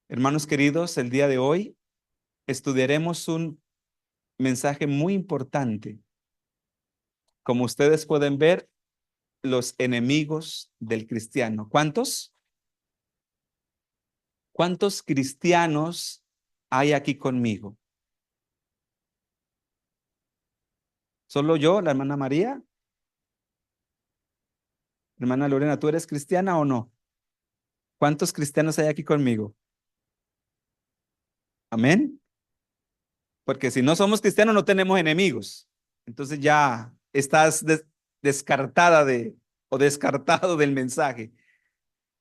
Hermanos queridos, el día de hoy estudiaremos un mensaje muy importante. Como ustedes pueden ver, los enemigos del cristiano. ¿Cuántos? ¿Cuántos cristianos hay aquí conmigo? ¿Solo yo, la hermana María? Hermana Lorena, ¿tú eres cristiana o no? ¿Cuántos cristianos hay aquí conmigo? Amén. Porque si no somos cristianos no tenemos enemigos. Entonces ya estás descartada o descartado del mensaje.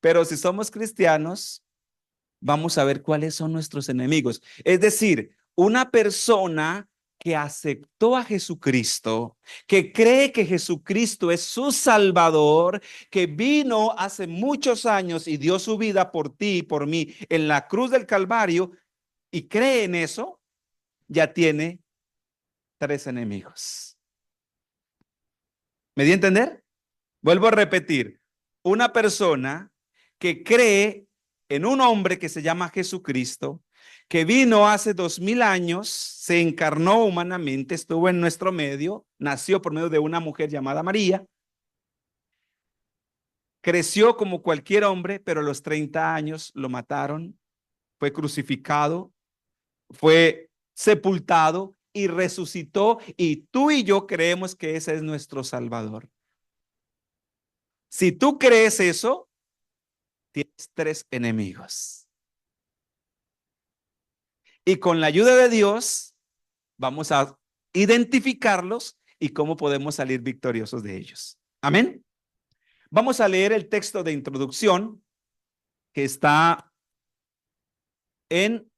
Pero si somos cristianos, vamos a ver cuáles son nuestros enemigos. Es decir, una persona que aceptó a Jesucristo, que cree que Jesucristo es su Salvador, que vino hace muchos años y dio su vida por ti y por mí en la cruz del Calvario y cree en eso, ya tiene tres enemigos. ¿Me di a entender? Vuelvo a repetir, una persona que cree en un hombre que se llama Jesucristo, que vino hace 2000 años, se encarnó humanamente, estuvo en nuestro medio, nació por medio de una mujer llamada María, creció como cualquier hombre, pero a los 30 años lo mataron, fue crucificado, fue sepultado y resucitó, y tú y yo creemos que ese es nuestro Salvador. Si tú crees eso, tienes tres enemigos. Y con la ayuda de Dios, vamos a identificarlos y cómo podemos salir victoriosos de ellos. Amén. Vamos a leer el texto de introducción que está en,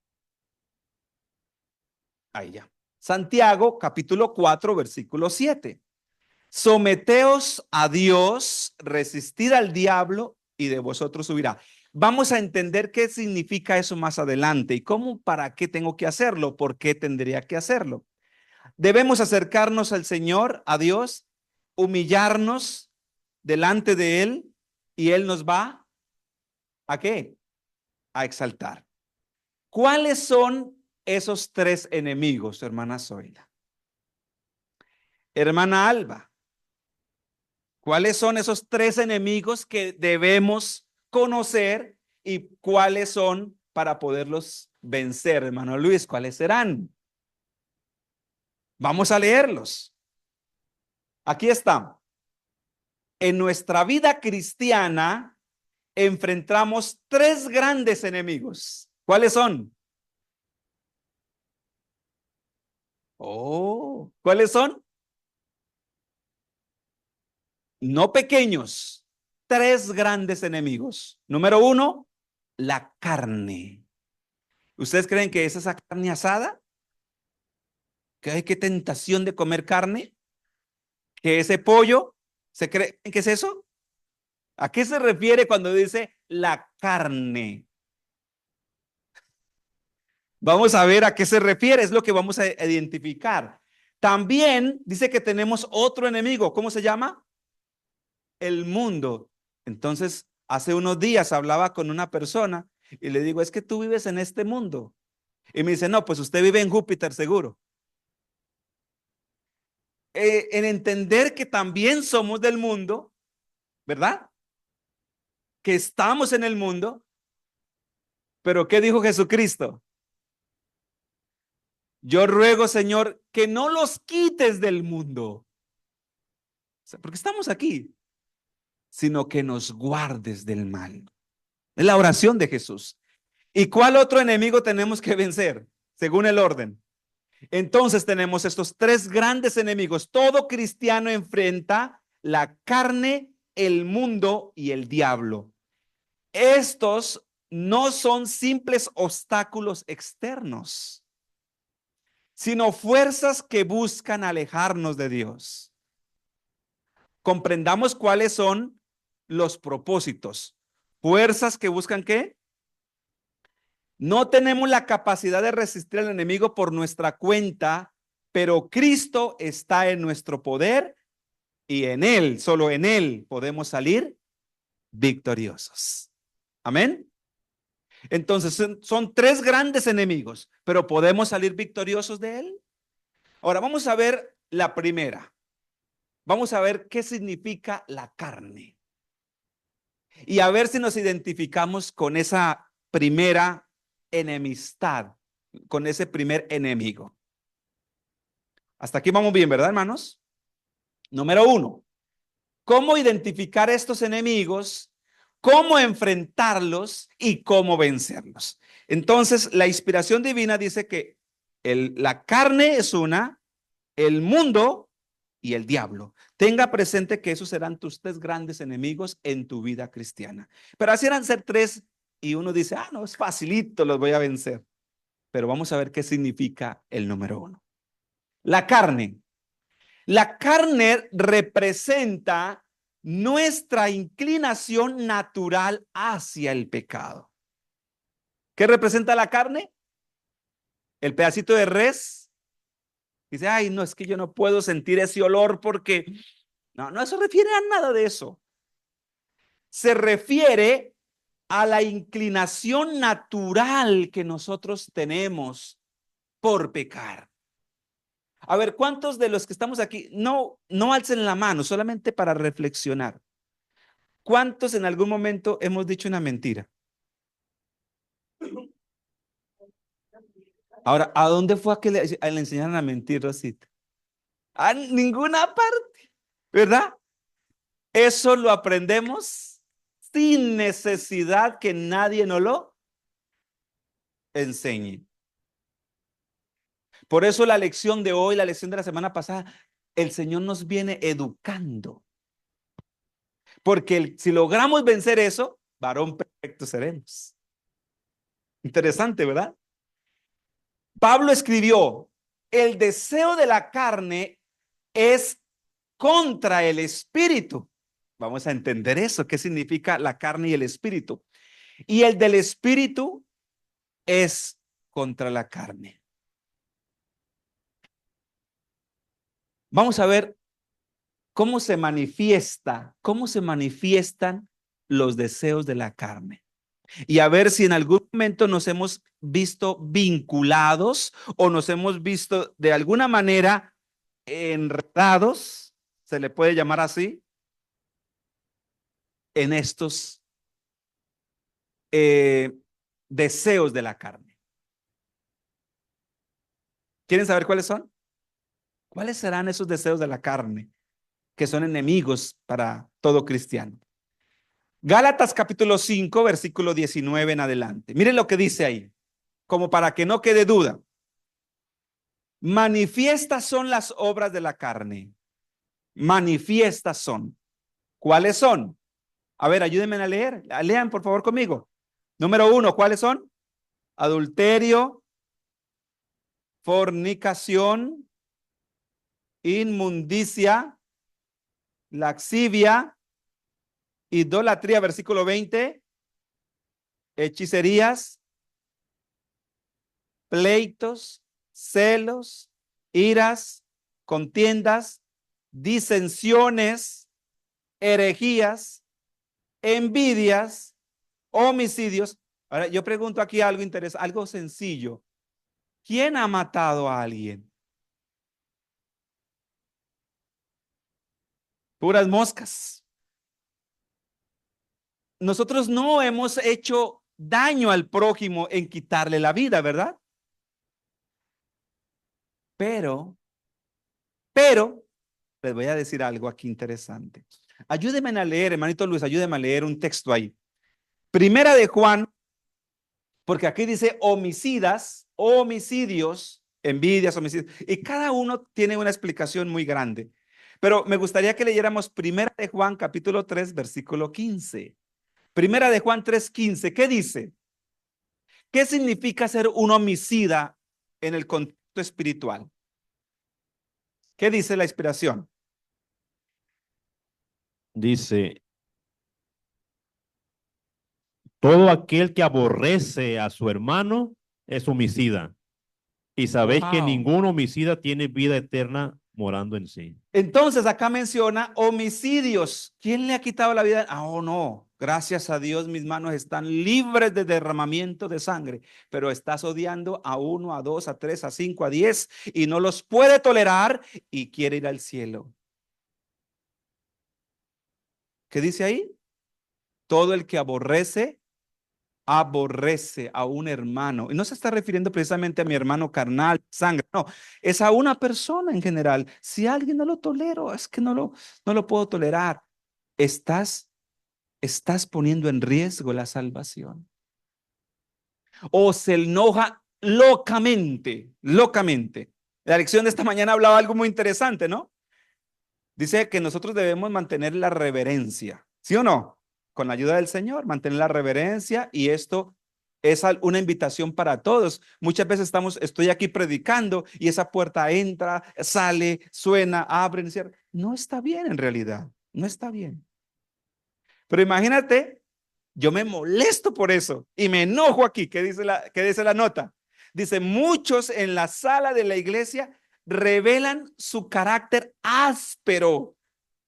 ahí ya, Santiago capítulo 4, versículo 7. Someteos a Dios, resistid al diablo y de vosotros subirá. Vamos a entender qué significa eso más adelante y cómo, para qué tengo que hacerlo, por qué tendría que hacerlo. Debemos acercarnos al Señor, a Dios, humillarnos delante de Él y Él nos va ¿a qué? A exaltar. ¿Cuáles son esos tres enemigos, hermana Zoila? Hermana Alba, ¿cuáles son esos tres enemigos que debemos conocer y cuáles son para poderlos vencer, hermano Luis? ¿Cuáles serán? Vamos a leerlos. Aquí está. En nuestra vida cristiana enfrentamos tres grandes enemigos. ¿Cuáles son? Oh, ¿cuáles son? No pequeños, tres grandes enemigos. Número uno, la carne. ¿Ustedes creen que es esa carne asada? ¿Que hay qué tentación de comer carne? ¿Que ese pollo? ¿Se creen que es eso? ¿A qué se refiere cuando dice la carne? Vamos a ver a qué se refiere, es lo que vamos a identificar. También dice que tenemos otro enemigo, ¿cómo se llama? El mundo. Entonces, hace unos días hablaba con una persona y le digo, es que tú vives en este mundo. Y me dice, no, pues usted vive en Júpiter seguro. En entender que también somos del mundo, ¿verdad? Que estamos en el mundo, pero ¿qué dijo Jesucristo? Yo ruego, Señor, que no los quites del mundo. O sea, porque estamos aquí, sino que nos guardes del mal. Es la oración de Jesús. ¿Y cuál otro enemigo tenemos que vencer? Según el orden. Entonces tenemos estos tres grandes enemigos. Todo cristiano enfrenta la carne, el mundo y el diablo. Estos no son simples obstáculos externos, sino fuerzas que buscan alejarnos de Dios. Comprendamos cuáles son los propósitos. Fuerzas que buscan ¿qué? No tenemos la capacidad de resistir al enemigo por nuestra cuenta, pero Cristo está en nuestro poder y en Él, solo en Él podemos salir victoriosos. Amén. Entonces son tres grandes enemigos, pero ¿podemos salir victoriosos de él? Ahora vamos a ver la primera. Vamos a ver qué significa la carne. Y a ver si nos identificamos con esa primera enemistad, con ese primer enemigo. Hasta aquí vamos bien, ¿verdad, hermanos? Número uno, ¿cómo identificar estos enemigos? ¿Cómo enfrentarlos y cómo vencerlos? Entonces, la inspiración divina dice que la carne es una, el mundo y el diablo. Tenga presente que esos serán tus tres grandes enemigos en tu vida cristiana. Pero así eran ser tres y uno dice, no, es facilito, los voy a vencer. Pero vamos a ver qué significa el número uno. La carne. La carne representa nuestra inclinación natural hacia el pecado. ¿Qué representa la carne? El pedacito de res. Dice, ay, no, es que yo no puedo sentir ese olor porque... No se refiere a nada de eso. Se refiere a la inclinación natural que nosotros tenemos por pecar. A ver, ¿cuántos de los que estamos aquí no alcen la mano solamente para reflexionar? ¿Cuántos en algún momento hemos dicho una mentira? Ahora, ¿a dónde fue a que le enseñaron a mentir, Rosita? A ninguna parte, ¿verdad? Eso lo aprendemos sin necesidad que nadie nos lo enseñe. Por eso la lección de hoy, la lección de la semana pasada, el Señor nos viene educando. Porque si logramos vencer eso, varón perfecto seremos. Interesante, ¿verdad? Pablo escribió, el deseo de la carne es contra el espíritu. Vamos a entender eso, qué significa la carne y el espíritu. Y el del espíritu es contra la carne. Vamos a ver cómo se manifiestan los deseos de la carne. Y a ver si en algún momento nos hemos visto vinculados o nos hemos visto de alguna manera enredados, se le puede llamar así, en estos deseos de la carne. ¿Quieren saber cuáles son? ¿Cuáles serán esos deseos de la carne que son enemigos para todo cristiano? Gálatas capítulo 5, versículo 19 en adelante. Miren lo que dice ahí, como para que no quede duda. Manifiestas son las obras de la carne. Manifiestas son. ¿Cuáles son? A ver, ayúdenme a leer. Lean por favor conmigo. Número uno, ¿cuáles son? Adulterio, fornicación, inmundicia, laxivia, idolatría, versículo 20, hechicerías, pleitos, celos, iras, contiendas, disensiones, herejías, envidias, homicidios. Ahora, yo pregunto aquí algo interesante, algo sencillo. ¿Quién ha matado a alguien? Puras moscas. Nosotros no hemos hecho daño al prójimo en quitarle la vida, ¿verdad? Pero, les voy a decir algo aquí interesante. Ayúdenme a leer, hermanito Luis, ayúdenme a leer un texto ahí. Primera de Juan, porque aquí dice homicidas, homicidios, envidias, homicidios, y cada uno tiene una explicación muy grande. Pero me gustaría que leyéramos Primera de Juan, capítulo 3, versículo 15. Primera de Juan 3:15, ¿qué dice? ¿Qué significa ser un homicida en el contexto espiritual? ¿Qué dice la inspiración? Dice, todo aquel que aborrece a su hermano es homicida. Y sabéis que Wow. ningún homicida tiene vida eterna morando en sí. Entonces acá menciona homicidios. ¿Quién le ha quitado la vida? Oh, no. Gracias a Dios, mis manos están libres de derramamiento de sangre, pero estás odiando a 1, a 2, a 3, a 5, a 10 y no los puede tolerar y quiere ir al cielo. ¿Qué dice ahí? Todo el que aborrece, aborrece a un hermano. Y no se está refiriendo precisamente a mi hermano carnal, sangre, no, es a una persona en general. Si alguien no lo tolero, es que no lo puedo tolerar. Estás poniendo en riesgo la salvación. O se enoja locamente, locamente. La lección de esta mañana hablaba algo muy interesante, ¿no? Dice que nosotros debemos mantener la reverencia, ¿sí o no? Con la ayuda del Señor, mantener la reverencia, y esto es una invitación para todos. Muchas veces estoy aquí predicando y esa puerta entra, sale, suena, abre, cierra. No está bien en realidad, no está bien. Pero imagínate, yo me molesto por eso y me enojo aquí. ¿Qué dice la nota? Dice, muchos en la sala de la iglesia revelan su carácter áspero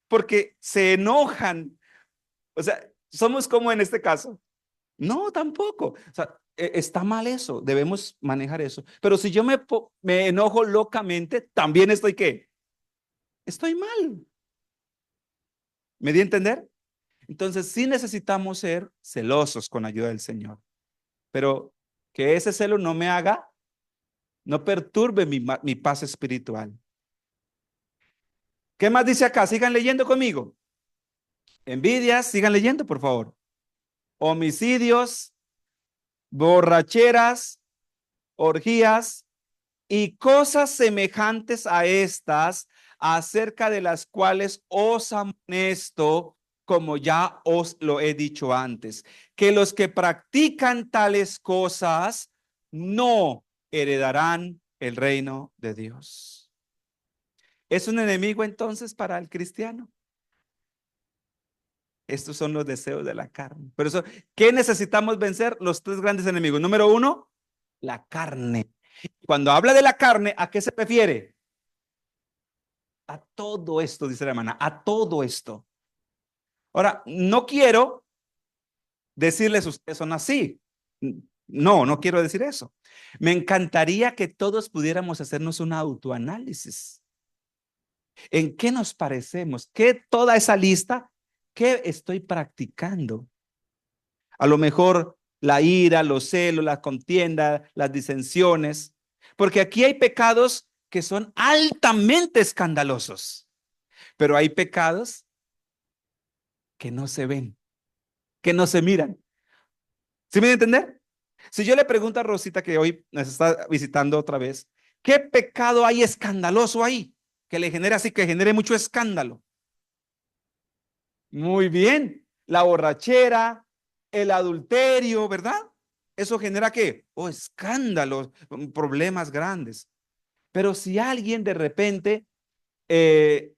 porque se enojan. O sea, somos como en este caso. No, tampoco. O sea, está mal eso. Debemos manejar eso. Pero si yo me enojo locamente, también estoy ¿qué? Estoy mal. ¿Me di a entender? Entonces, sí necesitamos ser celosos con la ayuda del Señor, pero que ese celo no perturbe mi paz espiritual. ¿Qué más dice acá? Sigan leyendo conmigo. Envidias, sigan leyendo, por favor. Homicidios, borracheras, orgías y cosas semejantes a estas, acerca de las cuales os amonesto, como ya os lo he dicho antes, que los que practican tales cosas no heredarán el reino de Dios. ¿Es un enemigo entonces para el cristiano? Estos son los deseos de la carne. Por eso, ¿qué necesitamos vencer? Los tres grandes enemigos. Número uno, la carne. Cuando habla de la carne, ¿a qué se refiere? A todo esto, dice la hermana, a todo esto. Ahora, no quiero decirles ustedes son así. No, no quiero decir eso. Me encantaría que todos pudiéramos hacernos un autoanálisis. ¿En qué nos parecemos? ¿Qué toda esa lista? ¿Qué estoy practicando? A lo mejor la ira, los celos, la contienda, las disensiones. Porque aquí hay pecados que son altamente escandalosos, pero hay pecados que no se ven, que no se miran. ¿Sí me entienden? Entender? Si yo le pregunto a Rosita, que hoy nos está visitando otra vez, ¿qué pecado hay escandaloso ahí? Que le genere así, que genere mucho escándalo. Muy bien. La borrachera, el adulterio, ¿verdad? ¿Eso genera qué? Oh, escándalos, problemas grandes. Pero si alguien de repente, eh,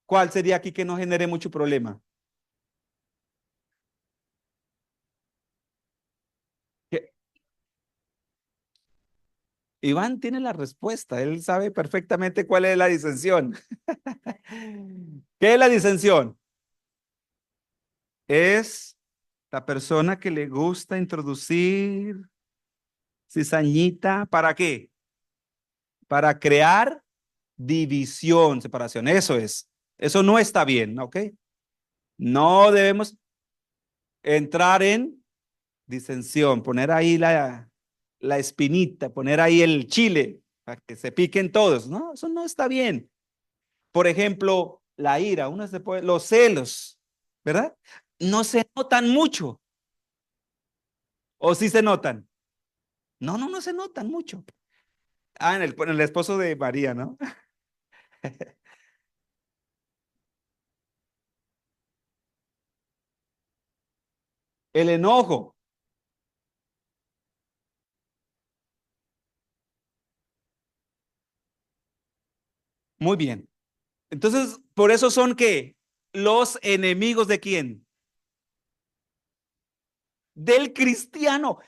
¿cuál sería aquí que no genere mucho problema? Que Iván tiene la respuesta, él sabe perfectamente cuál es la disensión. ¿Qué es la disensión? Es la persona que le gusta introducir cizañita, ¿para qué? Para crear división, separación. Eso es. Eso no está bien, ¿ok? No debemos entrar en disensión, poner ahí la espinita, poner ahí el chile para que se piquen todos. No, eso no está bien. Por ejemplo, la ira, los celos, ¿verdad? No se notan mucho. ¿O sí se notan? No, no, no se notan mucho. Ah, en el esposo de María, ¿no? El enojo. Muy bien. Entonces, por eso son que los enemigos de quién? Del cristiano.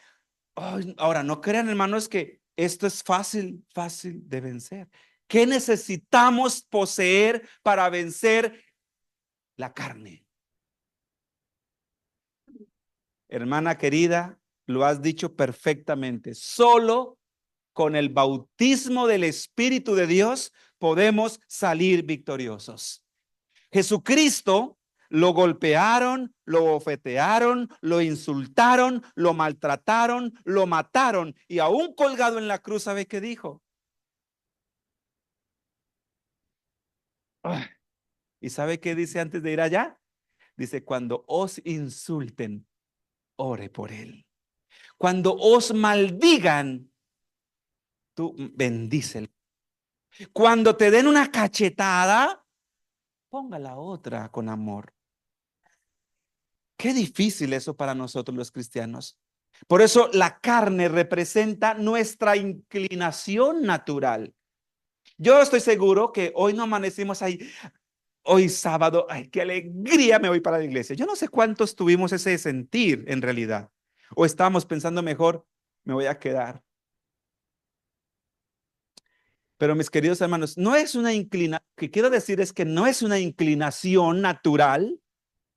Ay, ahora, no crean, hermanos, que esto es fácil, fácil de vencer. ¿Qué necesitamos poseer para vencer la carne? Hermana querida, lo has dicho perfectamente. Solo con el bautismo del Espíritu de Dios podemos salir victoriosos. Jesucristo lo golpearon, lo bofetearon, lo insultaron, lo maltrataron, lo mataron y aún colgado en la cruz, ¿sabe qué dijo? Ah, ¿y sabe qué dice antes de ir allá? Dice, cuando os insulten, ore por él. Cuando os maldigan, tú bendícelo. Cuando te den una cachetada, ponga la otra con amor. Qué difícil eso para nosotros los cristianos. Por eso la carne representa nuestra inclinación natural. Yo estoy seguro que hoy no amanecimos ahí, hoy sábado, ay, qué alegría me voy para la iglesia. Yo no sé cuántos tuvimos ese sentir en realidad. O estábamos pensando mejor, me voy a quedar. Pero mis queridos hermanos, no es una inclinación, que quiero decir es que no es una inclinación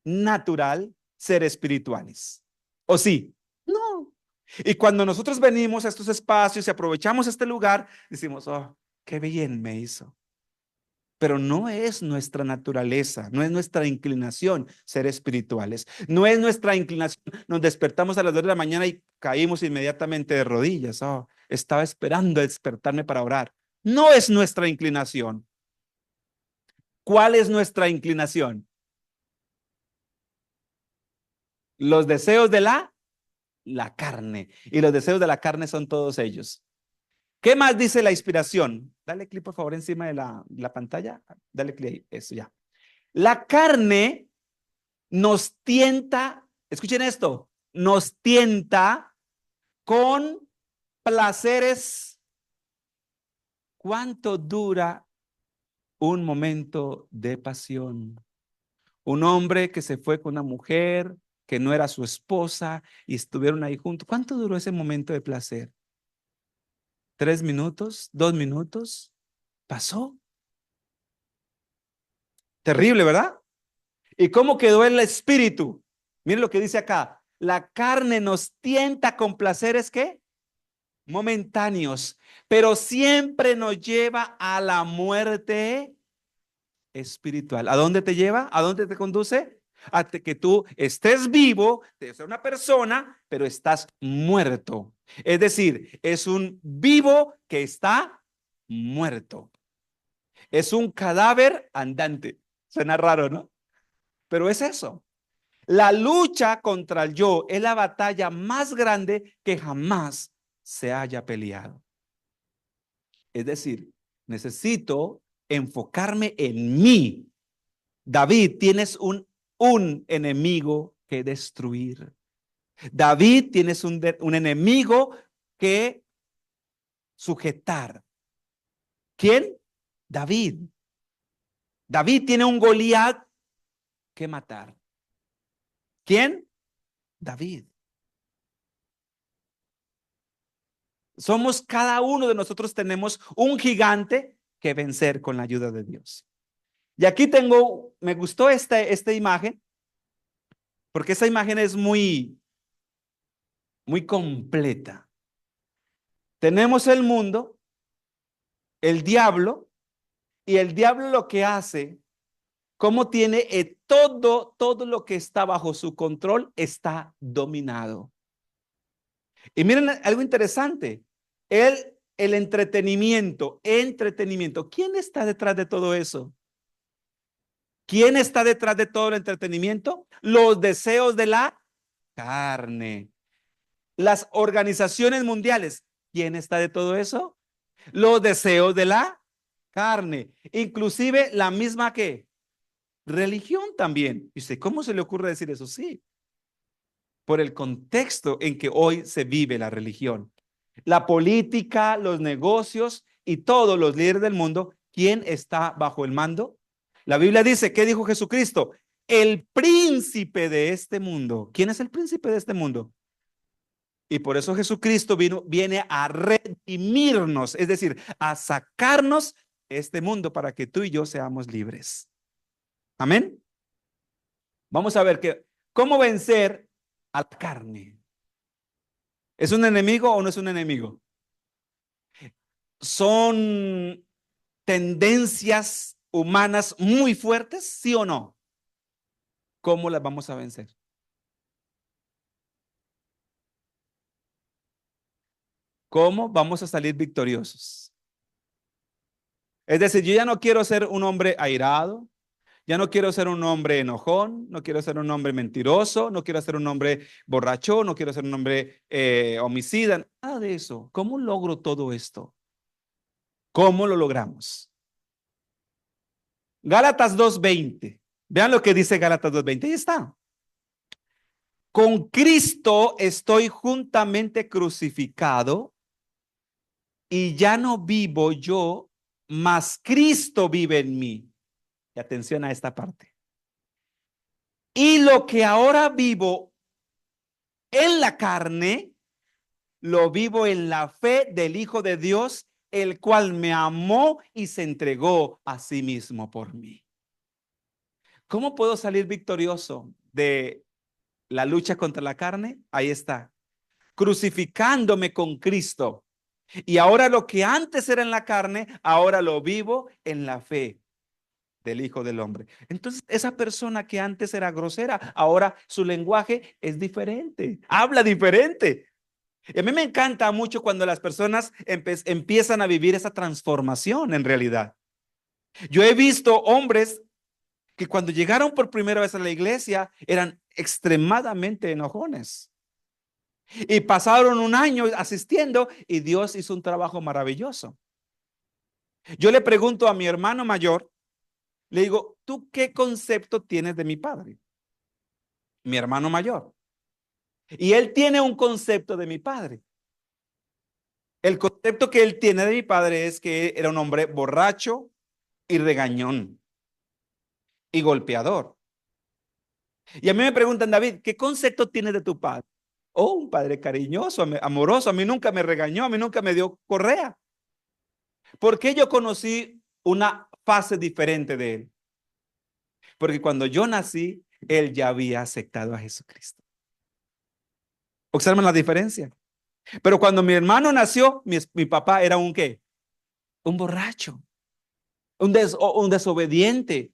natural ser espirituales. ¿O sí? No. Y cuando nosotros venimos a estos espacios y aprovechamos este lugar, decimos, oh, qué bien me hizo. Pero no es nuestra naturaleza, no es nuestra inclinación ser espirituales. No es nuestra inclinación. Nos despertamos a las 2 de la mañana y caímos inmediatamente de rodillas. Oh, estaba esperando despertarme para orar. No es nuestra inclinación. ¿Cuál es nuestra inclinación? Los deseos de la carne. Y los deseos de la carne son todos ellos. ¿Qué más dice la inspiración? Dale clic por favor encima de la pantalla. Dale clic ahí. Eso ya. La carne nos tienta, escuchen esto, nos tienta con placeres. ¿Cuánto dura un momento de pasión? Un hombre que se fue con una mujer que no era su esposa y estuvieron ahí juntos. ¿Cuánto duró ese momento de placer? ¿3 minutos? ¿2 minutos? ¿Pasó? Terrible, ¿verdad? ¿Y cómo quedó el espíritu? Miren lo que dice acá. La carne nos tienta con placeres, ¿qué? Momentáneos, pero siempre nos lleva a la muerte espiritual. ¿A dónde te lleva? ¿A dónde te conduce? A que tú estés vivo, de ser una persona, pero estás muerto. Es decir, es un vivo que está muerto. Es un cadáver andante. Suena raro, ¿no? Pero es eso. La lucha contra el yo es la batalla más grande que jamás se haya peleado. Es decir, necesito enfocarme en mí. David, tienes un enemigo que destruir. David, tienes un enemigo que sujetar. ¿Quién? David. David tiene un Goliat que matar. ¿Quién? David. Cada uno de nosotros tenemos un gigante que vencer con la ayuda de Dios. Y aquí me gustó esta imagen, porque esa imagen es muy completa. Tenemos el mundo, el diablo, y el diablo lo que hace, como tiene todo lo que está bajo su control, está dominado. Y miren algo interesante, el entretenimiento, ¿quién está detrás de todo eso? ¿Quién está detrás de todo el entretenimiento? Los deseos de la carne. Las organizaciones mundiales, ¿quién está de todo eso? Los deseos de la carne. Inclusive la misma que religión también. ¿Y usted cómo se le ocurre decir eso? Sí, por el contexto en que hoy se vive la religión. La política, los negocios y todos los líderes del mundo, ¿quién está bajo el mando? La Biblia dice, ¿qué dijo Jesucristo? El príncipe de este mundo. ¿Quién es el príncipe de este mundo? Y por eso Jesucristo viene a redimirnos, es decir, a sacarnos este mundo para que tú y yo seamos libres. Amén. Vamos a ver cómo vencer a la carne. ¿Es un enemigo o no es un enemigo? ¿Son tendencias humanas muy fuertes, sí o no? ¿Cómo las vamos a vencer? ¿Cómo vamos a salir victoriosos? Es decir, yo ya no quiero ser un hombre airado, ya no quiero ser un hombre enojón, no quiero ser un hombre mentiroso, no quiero ser un hombre borracho, no quiero ser un hombre homicida, nada de eso. ¿Cómo logro todo esto? ¿Cómo lo logramos? Gálatas 2:20. Vean lo que dice Gálatas 2:20. Ahí está. Con Cristo estoy juntamente crucificado y ya no vivo yo, mas Cristo vive en mí. Y atención a esta parte. Y lo que ahora vivo en la carne, lo vivo en la fe del Hijo de Dios, el cual me amó y se entregó a sí mismo por mí. ¿Cómo puedo salir victorioso de la lucha contra la carne? Ahí está, crucificándome con Cristo. Y ahora lo que antes era en la carne, ahora lo vivo en la fe del Hijo del Hombre. Entonces, esa persona que antes era grosera, ahora su lenguaje es diferente, habla diferente. Y a mí me encanta mucho cuando las personas empiezan a vivir esa transformación en realidad. Yo he visto hombres que cuando llegaron por primera vez a la iglesia eran extremadamente enojones. Y pasaron un año asistiendo y Dios hizo un trabajo maravilloso. Yo le pregunto a mi hermano mayor, le digo, ¿tú qué concepto tienes de mi padre? Mi hermano mayor. Y él tiene un concepto de mi padre. El concepto que él tiene de mi padre es que era un hombre borracho y regañón y golpeador. Y a mí me preguntan, David, ¿qué concepto tienes de tu padre? Oh, un padre cariñoso, amoroso. A mí nunca me regañó, a mí nunca me dio correa. ¿Por qué yo conocí una fase diferente de él? Porque cuando yo nací, él ya había aceptado a Jesucristo. Observen la diferencia. Pero cuando mi hermano nació, mi papá era un ¿qué? Un borracho, un desobediente.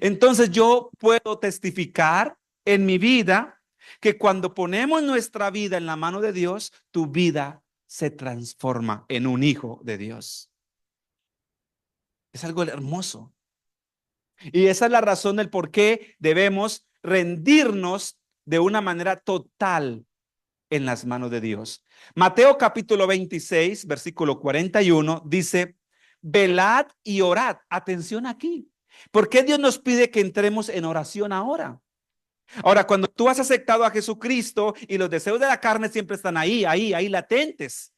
Entonces yo puedo testificar en mi vida que cuando ponemos nuestra vida en la mano de Dios, tu vida se transforma en un hijo de Dios. Es algo hermoso. Y esa es la razón del por qué debemos rendirnos de una manera total en las manos de Dios. Mateo capítulo 26, versículo 41 dice, velad y orad. Atención aquí. ¿Por qué Dios nos pide que entremos en oración ahora? Ahora, cuando tú has aceptado a Jesucristo y los deseos de la carne siempre están ahí latentes.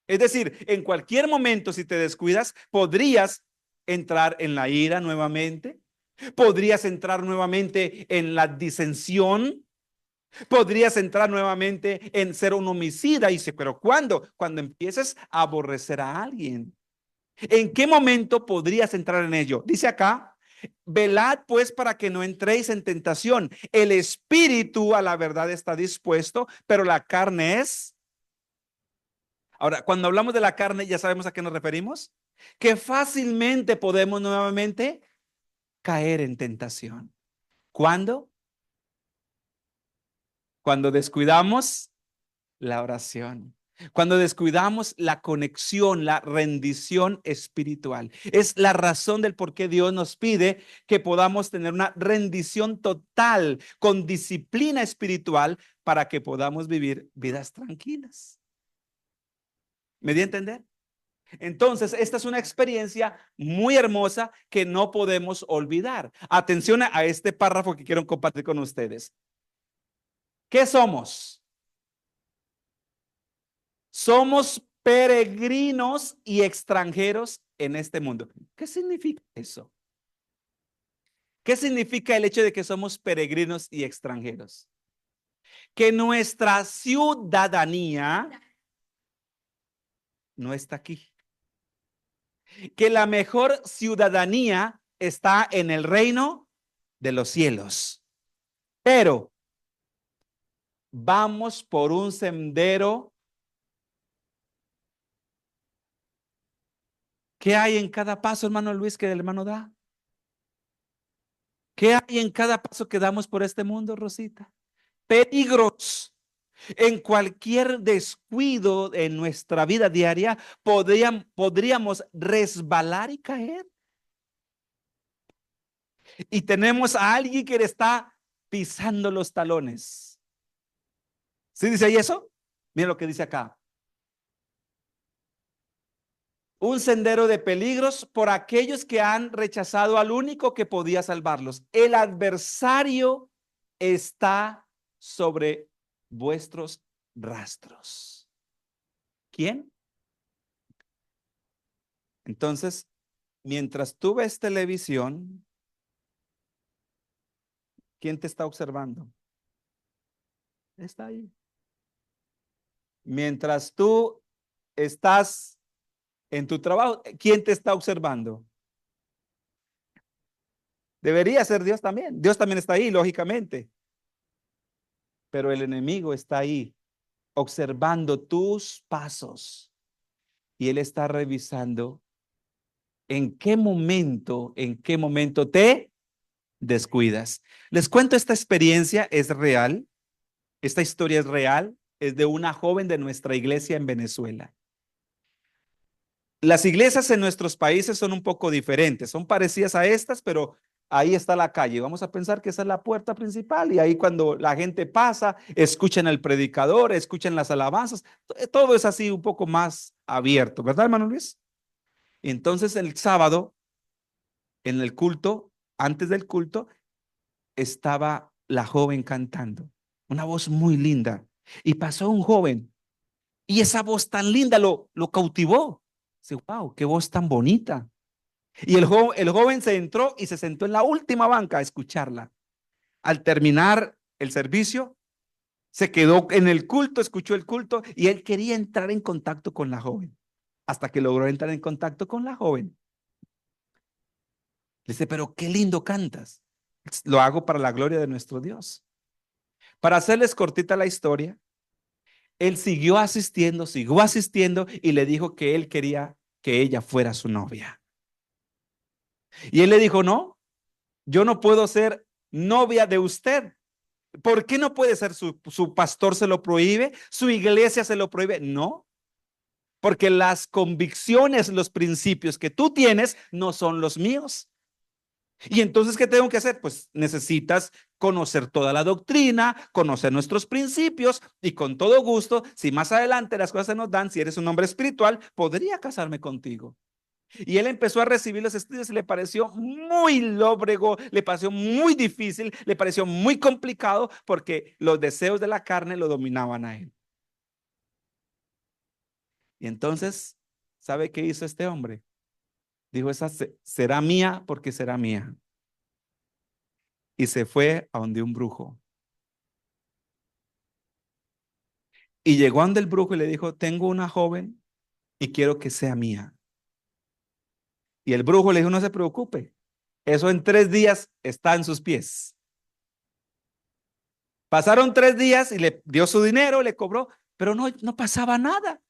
Es decir, en cualquier momento, si te descuidas, podrías entrar en la ira nuevamente, podrías entrar nuevamente en la disensión, podrías entrar nuevamente en ser un homicida. Y dice, pero ¿cuándo? Cuando empieces a aborrecer a alguien. ¿En qué momento podrías entrar en ello? Dice acá, velad pues para que no entréis en tentación. El espíritu a la verdad está dispuesto, pero la carne es. Ahora, cuando hablamos de la carne, ya sabemos a qué nos referimos. Que fácilmente podemos nuevamente caer en tentación. ¿Cuándo? Cuando descuidamos la oración. Cuando descuidamos la conexión, la rendición espiritual. Es la razón del por qué Dios nos pide que podamos tener una rendición total con disciplina espiritual para que podamos vivir vidas tranquilas. ¿Me di a entender? Entonces, esta es una experiencia muy hermosa que no podemos olvidar. Atención a este párrafo que quiero compartir con ustedes. ¿Qué somos? Somos peregrinos y extranjeros en este mundo. ¿Qué significa eso? ¿Qué significa el hecho de que somos peregrinos y extranjeros? Que nuestra ciudadanía no está aquí. Que la mejor ciudadanía está en el reino de los cielos. Pero vamos por un sendero. ¿Qué hay en cada paso, hermano Luis, que el hermano da? ¿Qué hay en cada paso que damos por este mundo, Rosita? Peligros. En cualquier descuido en nuestra vida diaria podríamos resbalar y caer. Y tenemos a alguien que le está pisando los talones. ¿Sí dice ahí eso? Mira lo que dice acá. Un sendero de peligros por aquellos que han rechazado al único que podía salvarlos. El adversario está sobre vuestros rastros. ¿Quién? Entonces, mientras tú ves televisión, ¿quién te está observando? Está ahí. Mientras tú estás en tu trabajo, ¿quién te está observando? Debería ser Dios también. Dios también está ahí, lógicamente. Pero el enemigo está ahí, observando tus pasos. Y él está revisando en qué momento te descuidas. Les cuento esta experiencia, es real. Esta historia es real. Es de una joven de nuestra iglesia en Venezuela. Las iglesias en nuestros países son un poco diferentes, son parecidas a estas, pero ahí está la calle. Vamos a pensar que esa es la puerta principal y ahí cuando la gente pasa, escuchan al predicador, escuchan las alabanzas, todo es así un poco más abierto, ¿verdad, hermano Luis? Entonces el sábado, en el culto, antes del culto, estaba la joven cantando, una voz muy linda, y pasó un joven, y esa voz tan linda lo cautivó. Dice, wow, qué voz tan bonita. Y el joven se entró y se sentó en la última banca a escucharla. Al terminar el servicio, se quedó en el culto, escuchó el culto y él quería entrar en contacto con la joven. Hasta que logró entrar en contacto con la joven. Le dice, pero qué lindo cantas. Lo hago para la gloria de nuestro Dios. Para hacerles cortita la historia, él siguió asistiendo y le dijo que él quería que ella fuera su novia. Y él le dijo, no, yo no puedo ser novia de usted. ¿Por qué no puede ser? Su pastor se lo prohíbe, su iglesia se lo prohíbe. No, porque las convicciones, los principios que tú tienes no son los míos. Y entonces, ¿qué tengo que hacer? Pues necesitas conocer toda la doctrina, conocer nuestros principios y con todo gusto, si más adelante las cosas se nos dan, si eres un hombre espiritual, podría casarme contigo. Y él empezó a recibir los estudios y le pareció muy lóbrego, le pareció muy difícil, le pareció muy complicado porque los deseos de la carne lo dominaban a él. Y entonces, ¿sabe qué hizo este hombre? Dijo, esa será mía porque será mía. Y se fue a donde un brujo. Y llegó ante el brujo y le dijo, tengo una joven y quiero que sea mía. Y el brujo le dijo, no se preocupe, eso en 3 días está en sus pies. Pasaron 3 días y le dio su dinero, le cobró, pero no pasaba nada.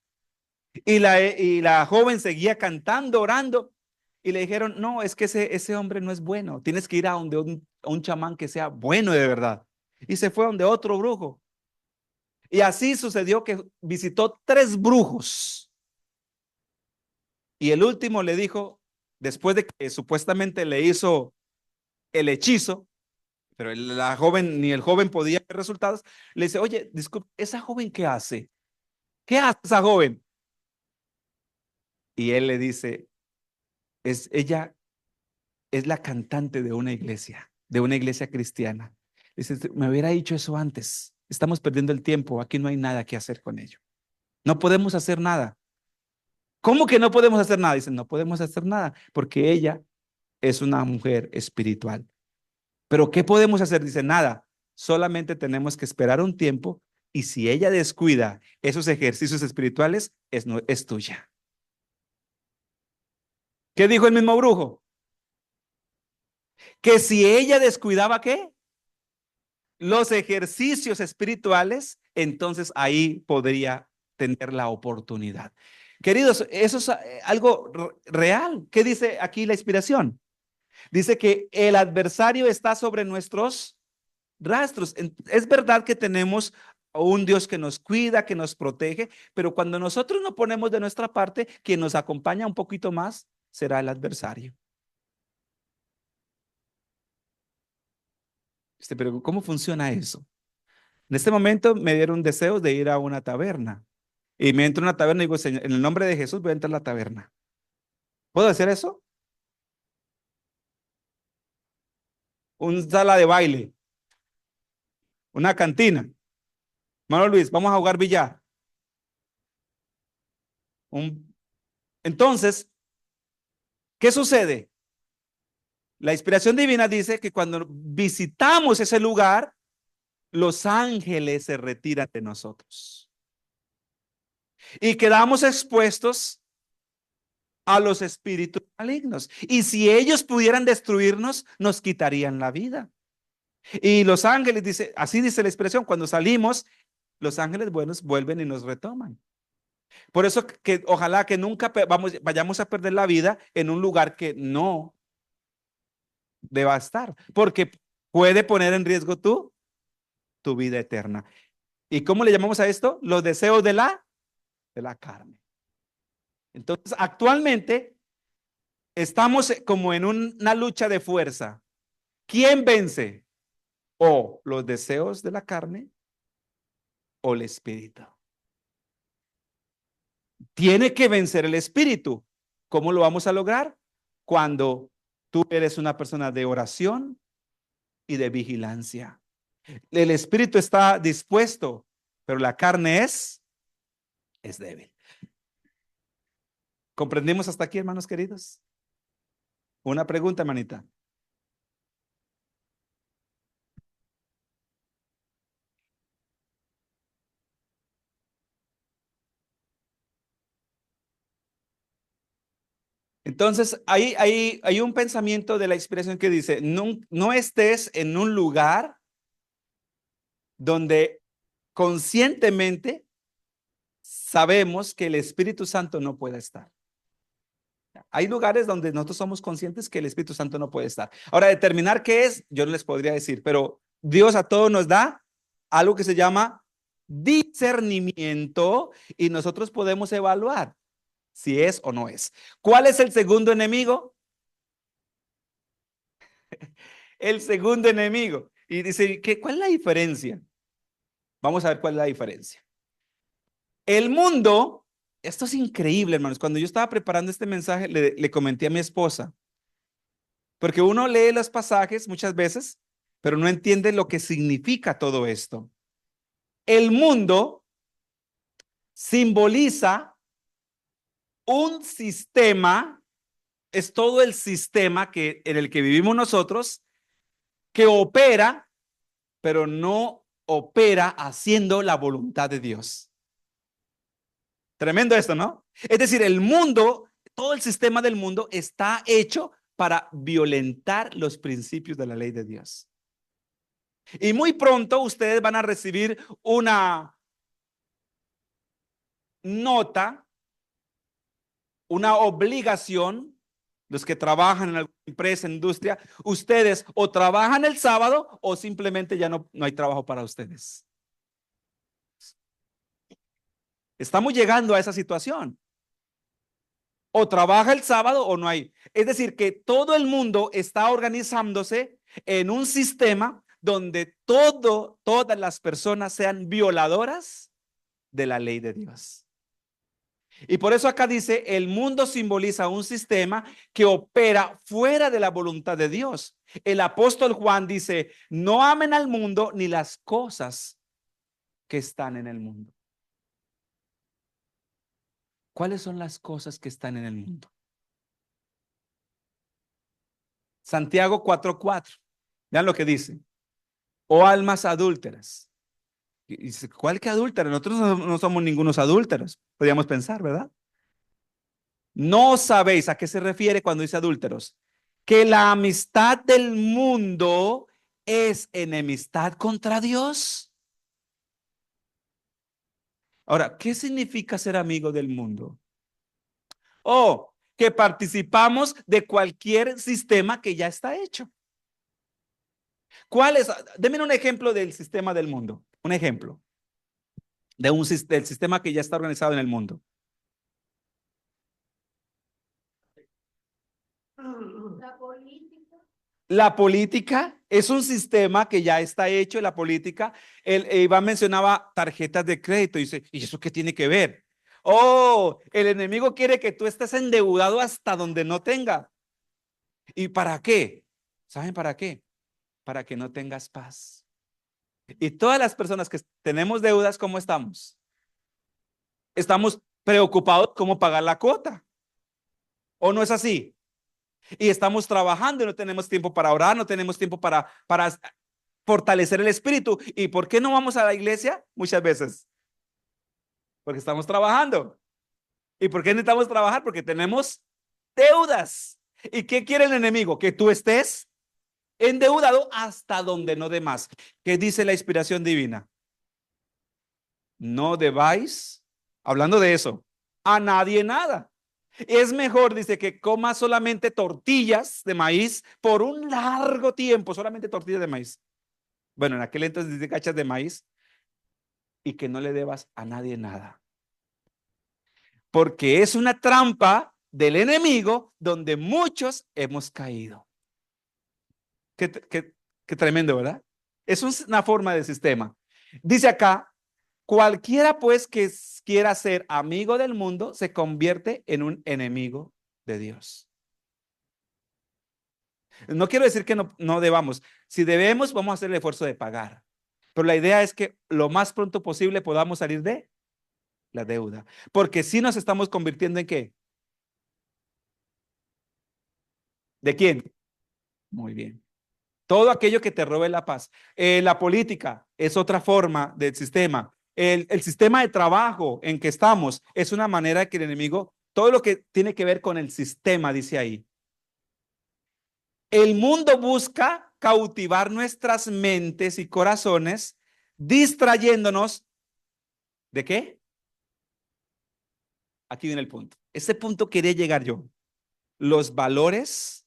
Y la joven seguía cantando, orando. Y le dijeron, no, es que ese hombre no es bueno. Tienes que ir a donde un chamán que sea bueno de verdad. Y se fue a donde otro brujo. Y así sucedió que visitó 3 brujos. Y el último le dijo, después de que supuestamente le hizo el hechizo, pero la joven, ni el joven podía ver resultados, le dice, oye, disculpe, ¿esa joven qué hace? ¿Qué hace esa joven? Y él le dice, ella es la cantante de una iglesia cristiana. Dice, me hubiera dicho eso antes. Estamos perdiendo el tiempo. Aquí no hay nada que hacer con ello. No podemos hacer nada. ¿Cómo que no podemos hacer nada? Dicen, no podemos hacer nada porque ella es una mujer espiritual. Pero ¿qué podemos hacer? Dice, nada. Solamente tenemos que esperar un tiempo y si ella descuida esos ejercicios espirituales, es tuya. ¿Qué dijo el mismo brujo? Que si ella descuidaba, ¿qué? los ejercicios espirituales, entonces ahí podría tener la oportunidad. Queridos, eso es algo real. ¿Qué dice aquí la inspiración? Dice que el adversario está sobre nuestros rastros. Es verdad que tenemos un Dios que nos cuida, que nos protege, pero cuando nosotros no ponemos de nuestra parte, quien nos acompaña un poquito más será el adversario. Pero ¿cómo funciona eso? En este momento me dieron deseos de ir a una taberna y me entro a una taberna y digo, Señor, en el nombre de Jesús voy a entrar a la taberna. ¿Puedo hacer eso? Un sala de baile, una cantina. Manuel Luis, vamos a jugar billar. Un... Entonces, ¿qué sucede? La inspiración divina dice que cuando visitamos ese lugar, los ángeles se retiran de nosotros y quedamos expuestos a los espíritus malignos. Y si ellos pudieran destruirnos, nos quitarían la vida. Y los ángeles, dice, así dice la expresión, cuando salimos, los ángeles buenos vuelven y nos retoman. Por eso que ojalá que nunca vayamos a perder la vida en un lugar que no deba estar, porque puede poner en riesgo tu vida eterna. ¿Y cómo le llamamos a esto? Los deseos de la carne. Entonces, actualmente estamos como en una lucha de fuerza. ¿Quién vence? ¿O los deseos de la carne o el espíritu? Tiene que vencer el espíritu. ¿Cómo lo vamos a lograr? Cuando tú eres una persona de oración y de vigilancia. El espíritu está dispuesto, pero la carne es débil. ¿Comprendimos hasta aquí, hermanos queridos? Una pregunta, hermanita. Entonces, hay un pensamiento de la inspiración que dice, no estés en un lugar donde conscientemente sabemos que el Espíritu Santo no puede estar. Hay lugares donde nosotros somos conscientes que el Espíritu Santo no puede estar. Ahora, determinar qué es, yo no les podría decir, pero Dios a todos nos da algo que se llama discernimiento y nosotros podemos evaluar si es o no es. ¿Cuál es el segundo enemigo? El segundo enemigo. Y dice, ¿cuál es la diferencia? Vamos a ver cuál es la diferencia. El mundo, esto es increíble, hermanos. Cuando yo estaba preparando este mensaje, le comenté a mi esposa, porque uno lee los pasajes muchas veces, pero no entiende lo que significa todo esto. El mundo simboliza un sistema, es todo el sistema en el que vivimos nosotros, que opera, pero no opera haciendo la voluntad de Dios. Tremendo esto, ¿no? Es decir, el mundo, todo el sistema del mundo está hecho para violentar los principios de la ley de Dios. Y muy pronto ustedes van a recibir una nota, una obligación, los que trabajan en alguna empresa, industria, ustedes o trabajan el sábado o simplemente ya no hay trabajo para ustedes. Estamos llegando a esa situación. O trabaja el sábado o no hay. Es decir, que todo el mundo está organizándose en un sistema donde todas las personas sean violadoras de la ley de Dios. Y por eso acá dice, el mundo simboliza un sistema que opera fuera de la voluntad de Dios. El apóstol Juan dice, no amen al mundo ni las cosas que están en el mundo. ¿Cuáles son las cosas que están en el mundo? Santiago 4:4. Vean lo que dice. O almas adúlteras. Y dice, ¿cuál que adúltera? Nosotros no somos ningunos adúlteros. Podríamos pensar, ¿verdad? No sabéis a qué se refiere cuando dice adúlteros. Que la amistad del mundo es enemistad contra Dios. Ahora, ¿qué significa ser amigo del mundo? O que participamos de cualquier sistema que ya está hecho. ¿Cuál es? Deme un ejemplo del sistema del mundo. Un ejemplo del sistema que ya está organizado en el mundo. La política es un sistema que ya está hecho. La política, Iván mencionaba tarjetas de crédito. Dice, ¿y eso qué tiene que ver? Oh, el enemigo quiere que tú estés endeudado hasta donde no tenga. ¿Y para qué? ¿Saben para qué? Para que no tengas paz. Y todas las personas que tenemos deudas, ¿cómo estamos? Estamos preocupados cómo pagar la cuota. ¿O no es así? Y estamos trabajando y no tenemos tiempo para orar, no tenemos tiempo para fortalecer el espíritu. ¿Y por qué no vamos a la iglesia? Muchas veces. Porque estamos trabajando. ¿Y por qué necesitamos trabajar? Porque tenemos deudas. ¿Y qué quiere el enemigo? Que tú estés endeudado hasta donde no dé más. ¿Qué dice la inspiración divina? No debáis, hablando de eso, a nadie nada. Es mejor, dice, que coma solamente tortillas de maíz por un largo tiempo, solamente tortillas de maíz. Bueno, en aquel entonces dice cachas de maíz, y que no le debas a nadie nada. Porque es una trampa del enemigo donde muchos hemos caído. Qué tremendo, ¿verdad? Es una forma de sistema. Dice acá, cualquiera pues que quiera ser amigo del mundo se convierte en un enemigo de Dios. No quiero decir que no debamos. Si debemos, vamos a hacer el esfuerzo de pagar. Pero la idea es que lo más pronto posible podamos salir de la deuda. Porque si nos estamos convirtiendo en ¿qué? ¿De quién? Muy bien. Todo aquello que te robe la paz. La política es otra forma del sistema. El sistema de trabajo en que estamos es una manera que el enemigo, todo lo que tiene que ver con el sistema, dice ahí. El mundo busca cautivar nuestras mentes y corazones, distrayéndonos ¿de qué? Aquí viene el punto. Ese punto quería llegar yo. Los valores,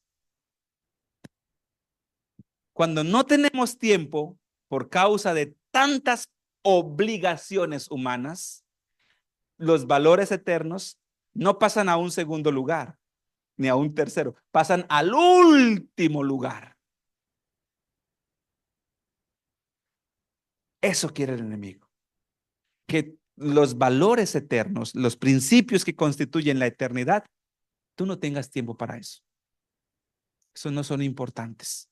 cuando no tenemos tiempo por causa de tantas obligaciones humanas, los valores eternos no pasan a un segundo lugar, ni a un tercero, pasan al último lugar. Eso quiere el enemigo. Que los valores eternos, los principios que constituyen la eternidad, tú no tengas tiempo para eso. Esos no son importantes.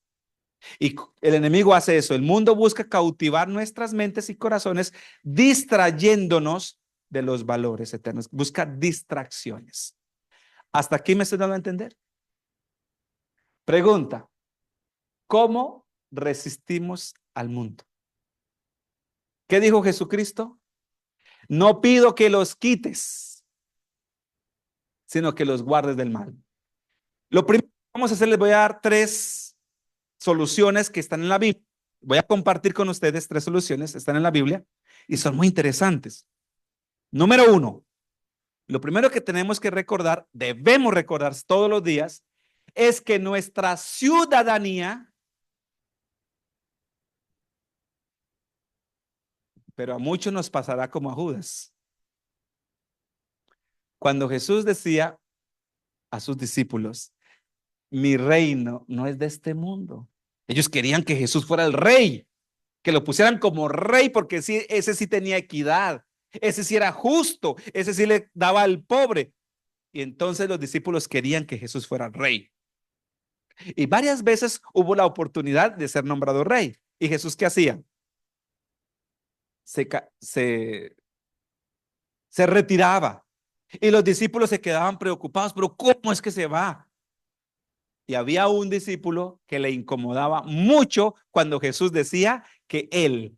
Y el enemigo hace eso. El mundo busca cautivar nuestras mentes y corazones, distrayéndonos de los valores eternos. Busca distracciones. ¿Hasta aquí me estoy dando a entender? Pregunta: ¿cómo resistimos al mundo? ¿Qué dijo Jesucristo? No pido que los quites, sino que los guardes del mal. Lo primero que vamos a hacer, les voy a dar 3 soluciones que están en la Biblia. Voy a compartir con ustedes 3 soluciones, están en la Biblia y son muy interesantes. Número 1, lo primero que tenemos que recordar, debemos recordar todos los días, es que nuestra ciudadanía, pero a muchos nos pasará como a Judas. Cuando Jesús decía a sus discípulos, mi reino no es de este mundo. Ellos querían que Jesús fuera el rey, que lo pusieran como rey, porque sí, ese sí tenía equidad, ese sí era justo, ese sí le daba al pobre. Y entonces los discípulos querían que Jesús fuera rey. Y varias veces hubo la oportunidad de ser nombrado rey. ¿Y Jesús qué hacía? Se, se, se retiraba. Y los discípulos se quedaban preocupados, pero ¿cómo es que se va? Y había un discípulo que le incomodaba mucho cuando Jesús decía que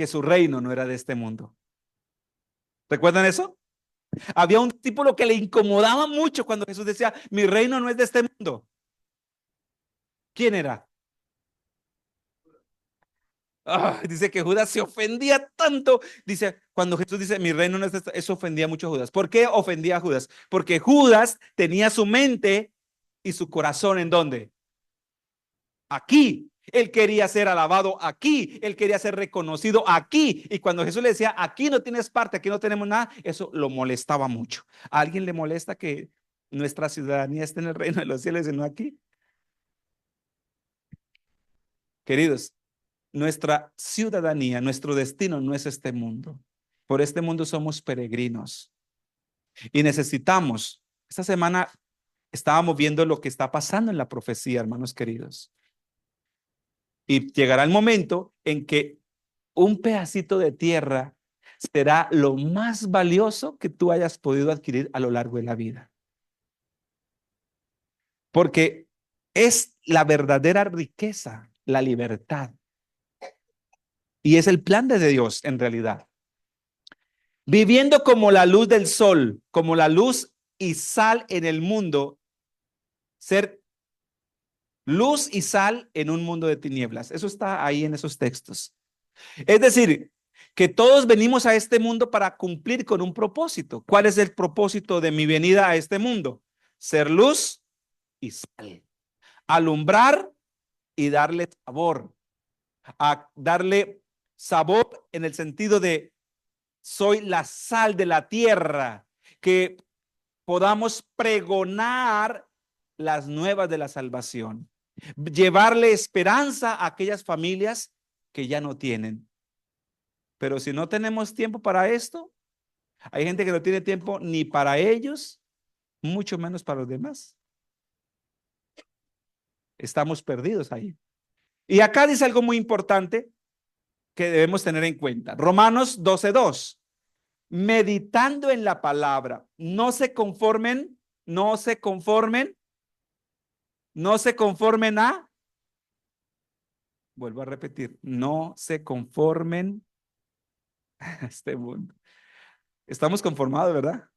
su reino no era de este mundo. ¿Recuerdan eso? Había un discípulo que le incomodaba mucho cuando Jesús decía, mi reino no es de este mundo. ¿Quién era? Dice que Judas se ofendía tanto. Dice, cuando Jesús dice, mi reino no es esta, eso ofendía mucho a Judas. ¿Por qué ofendía a Judas? Porque Judas tenía su mente y su corazón ¿en dónde? Aquí. Él quería ser alabado aquí, él quería ser reconocido aquí. Y cuando Jesús le decía, aquí no tienes parte, aquí no tenemos nada, eso lo molestaba mucho. ¿A alguien le molesta que nuestra ciudadanía esté en el reino de los cielos y no aquí? Queridos, nuestra ciudadanía, nuestro destino no es este mundo. Por este mundo somos peregrinos y necesitamos. Esta semana estábamos viendo lo que está pasando en la profecía, hermanos queridos. Y llegará el momento en que un pedacito de tierra será lo más valioso que tú hayas podido adquirir a lo largo de la vida. Porque es la verdadera riqueza, la libertad. Y es el plan de Dios en realidad. Viviendo como la luz del sol, como la luz y sal en el mundo, ser luz y sal en un mundo de tinieblas. Eso está ahí en esos textos. Es decir, que todos venimos a este mundo para cumplir con un propósito. ¿Cuál es el propósito de mi venida a este mundo? Ser luz y sal. Alumbrar y darle sabor. A darle sabor en el sentido de soy la sal de la tierra, que podamos pregonar las nuevas de la salvación, llevarle esperanza a aquellas familias que ya no tienen. Pero si no tenemos tiempo para esto, hay gente que no tiene tiempo ni para ellos, mucho menos para los demás. Estamos perdidos ahí. Y acá dice algo muy importante que debemos tener en cuenta. Romanos 12:2. Meditando en la palabra, no se conformen, no se conformen, no se conformen a, vuelvo a repetir, no se conformen a este mundo. Estamos conformados, ¿verdad?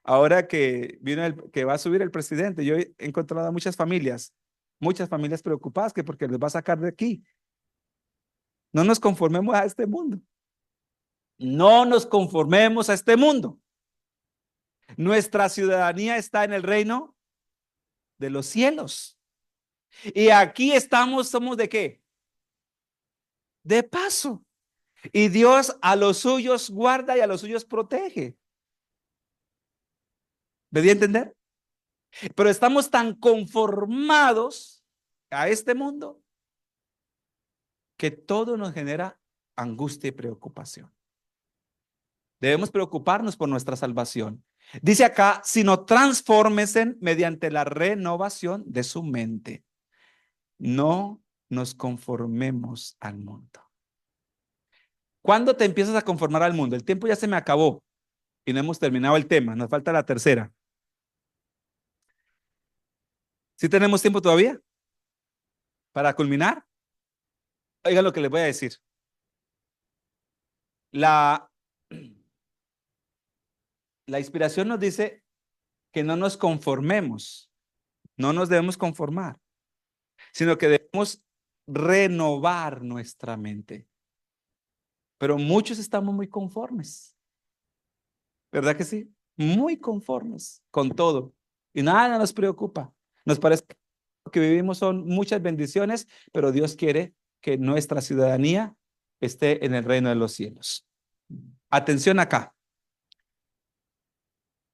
Ahora que vino que va a subir el presidente, yo he encontrado a muchas familias preocupadas que porque los va a sacar de aquí. No nos conformemos a este mundo. No nos conformemos a este mundo. Nuestra ciudadanía está en el reino de los cielos. Y aquí estamos, ¿somos de qué? De paso. Y Dios a los suyos guarda y a los suyos protege. ¿Me di a entender? Pero estamos tan conformados a este mundo que todo nos genera angustia y preocupación. Debemos preocuparnos por nuestra salvación. Dice acá, sino transfórmense mediante la renovación de su mente. No nos conformemos al mundo. ¿Cuándo te empiezas a conformar al mundo? El tiempo ya se me acabó y no hemos terminado el tema. Nos falta la tercera. ¿Sí tenemos tiempo todavía para culminar? Oigan lo que les voy a decir. La, la inspiración nos dice que no nos conformemos, no nos debemos conformar, sino que debemos renovar nuestra mente. Pero muchos estamos muy conformes, ¿verdad que sí? Muy conformes con todo y nada nos preocupa. Nos parece que lo que vivimos son muchas bendiciones, pero Dios quiere que nuestra ciudadanía esté en el reino de los cielos. Atención acá.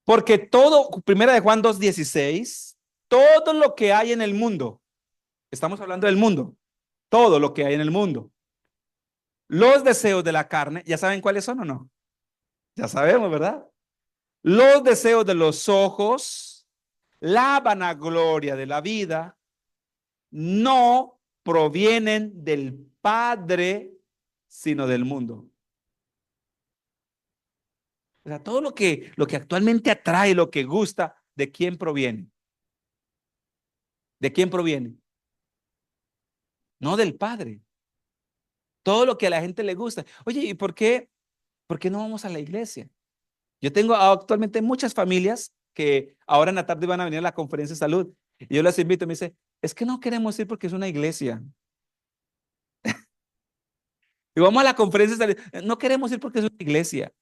Porque todo, primera de Juan 2:16, todo lo que hay en el mundo, estamos hablando del mundo, todo lo que hay en el mundo, los deseos de la carne, ¿ya saben cuáles son o no? Ya sabemos, ¿verdad? Los deseos de los ojos, la vanagloria de la vida, no provienen del Padre, sino del mundo. O sea, todo lo que actualmente atrae, lo que gusta, ¿de quién proviene? ¿De quién proviene? No del Padre. Todo lo que a la gente le gusta. Oye, ¿y por qué no vamos a la iglesia? Yo tengo actualmente muchas familias que ahora en la tarde van a venir a la conferencia de salud. Y yo las invito, me dice, Es que no queremos ir porque es una iglesia. Y vamos a la conferencia, no queremos ir porque es una iglesia.